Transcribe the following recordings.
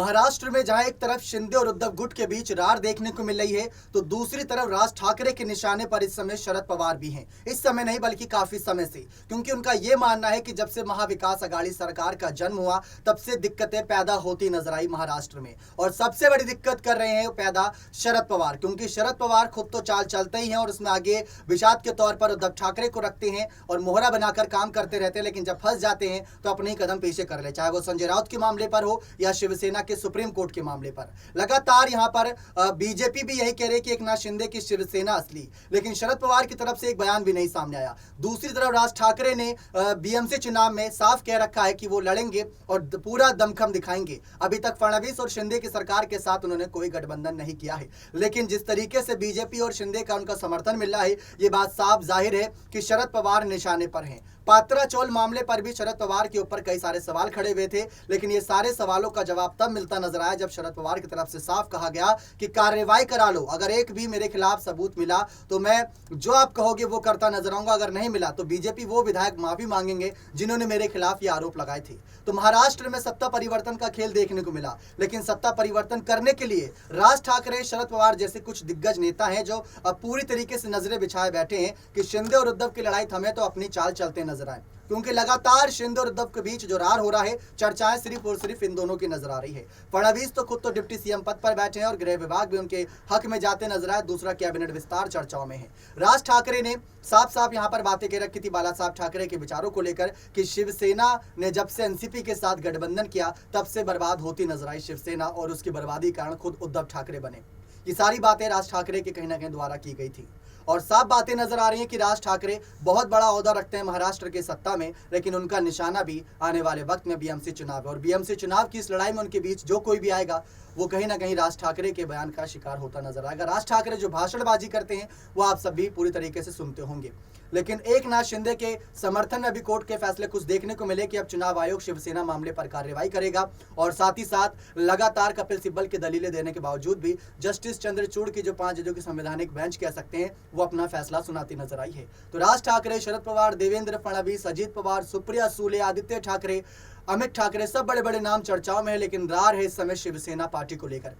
महाराष्ट्र में जहां एक तरफ शिंदे और उद्धव गुट के बीच रार देखने को मिल रही है, तो दूसरी तरफ राज ठाकरे के निशाने पर इस समय शरद पवार भी हैं। इस समय नहीं बल्कि काफी समय से, क्योंकि उनका यह मानना है कि जब से महाविकास अघाड़ी सरकार का जन्म हुआ तब से दिक्कतें पैदा होती नजर आई महाराष्ट्र में। और सबसे बड़ी दिक्कत कर रहे हैं पैदा शरद पवार, क्योंकि शरद पवार खुद तो चाल चलते ही हैं और उसमें आगे विषाद के तौर पर उद्धव ठाकरे को रखते हैं और मोहरा बनाकर काम करते रहते हैं, लेकिन जब फंस जाते हैं तो अपने ही कदम पीछे कर ले, चाहे वो संजय राउत के मामले पर हो या शिवसेना के सुप्रीम कोर्ट के मामले पर। लगातार यहां पर बीजेपी भी यही कह रही है कि एकनाथ शिंदे की शिवसेना असली, लेकिन शरद पवार की तरफ से एक बयान भी नहीं सामने आया। दूसरी तरफ राज ठाकरे ने बीएमसी चुनाव में साफ कह रखा है कि वो लड़ेंगे और पूरा दमखम दिखाएंगे। अभी तक फडणवीस और शिंदे की सरकार के साथ उन्होंने कोई गठबंधन नहीं किया है, लेकिन जिस तरीके से बीजेपी और शिंदे का उनका समर्थन मिल रहा है, ये बात साफ जाहिर है कि शरद पवार निशाने पर हैं। पात्रा चौल मामले पर भी शरद पवार के ऊपर कई सारे सवाल खड़े हुए थे, लेकिन ये सारे सवालों का जवाब तब मिलता नजर आया जब शरद पवार की तरफ से साफ कहा गया कि कार्रवाई करा लो, अगर एक भी मेरे खिलाफ सबूत मिला तो मैं जो आप कहोगे वो करता नजर आऊंगा, अगर नहीं मिला तो बीजेपी वो विधायक माफी मांगेंगे जिन्होंने मेरे खिलाफ ये आरोप लगाए थे। तो महाराष्ट्र में सत्ता परिवर्तन का खेल देखने को मिला, लेकिन सत्ता परिवर्तन करने के लिए राज ठाकरे, शरद पवार जैसे कुछ दिग्गज नेता हैं जो अब पूरी तरीके से नजरें बिछाए बैठे हैं कि शिंदे और उद्धव की लड़ाई थमे तो अपनी चाल चलते नजर आए, क्योंकि लगातार शिंदे और उद्धव के बीच जो रार हो रहा है, चर्चाएं सिर्फ और सिर्फ इन दोनों की नजर आ रही है। फडणवीस तो खुद तो डिप्टी सीएम पद पर बैठे हैं और गृह विभाग भी उनके हक में जाते नजर आए, दूसरा कैबिनेट विस्तार चर्चाओं में है। राज ठाकरे ने साफ साफ यहां पर बातें कह रखी थी बाला साहब ठाकरे के विचारों को लेकर कि शिवसेना ने जब से एनसीपी के साथ गठबंधन किया तब से बर्बाद होती नजर आई शिवसेना, और उसकी बर्बादी कारण खुद उद्धव ठाकरे बने। ये सारी बातें राज ठाकरे के कहीं ना कहीं द्वारा की गई थी और साफ बातें नजर आ रही हैं कि राज ठाकरे बहुत बड़ा ओहदा रखते हैं महाराष्ट्र के सत्ता में, लेकिन उनका निशाना भी आने वाले वक्त में बीएमसी चुनाव है। और बीएमसी चुनाव की इस लड़ाई में उनके बीच जो कोई भी आएगा वो कहीं ना कहीं राज ठाकरे के बयान का शिकार होता नजर आएगा। राज ठाकरे जो भाषणबाजी करते हैं वो आप सब भी पूरी तरीके से सुनते होंगे, लेकिन एकनाथ शिंदे के समर्थन में भी कोर्ट के फैसले कुछ देखने को मिले कि अब चुनाव आयोग शिवसेना मामले पर कार्रवाई करेगा, और साथ ही साथ लगातार कपिल सिब्बल की दलीलें देने के बावजूद भी जस्टिस चंद्रचूड़ की जो 5 जजों की संवैधानिक बेंच कह सकते हैं वो अपना फैसला सुनाती नजर आई है। तो राज ठाकरे, शरद पवार, देवेंद्र फडणवीस, अजित पवार, सुप्रिया सुले, आदित्य ठाकरे, अमित ठाकरे, सब बड़े बड़े नाम चर्चाओं में है, लेकिन रार है इस समय शिवसेना पार्टी को लेकर।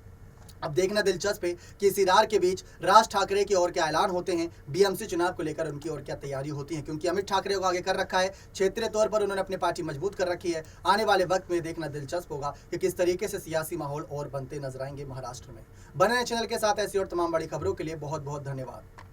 अब देखना दिलचस्प है कि इसी रार के बीच राज ठाकरे की और क्या ऐलान होते हैं, बीएमसी चुनाव को लेकर उनकी और क्या तैयारी होती है, क्योंकि अमित ठाकरे को आगे कर रखा है, क्षेत्रीय तौर पर उन्होंने अपनी पार्टी मजबूत कर रखी है। आने वाले वक्त में देखना दिलचस्प होगा कि किस तरीके से सियासी माहौल और बनते नजर आएंगे महाराष्ट्र में। बने चैनल के साथ ऐसी और तमाम बड़ी खबरों के लिए बहुत बहुत धन्यवाद।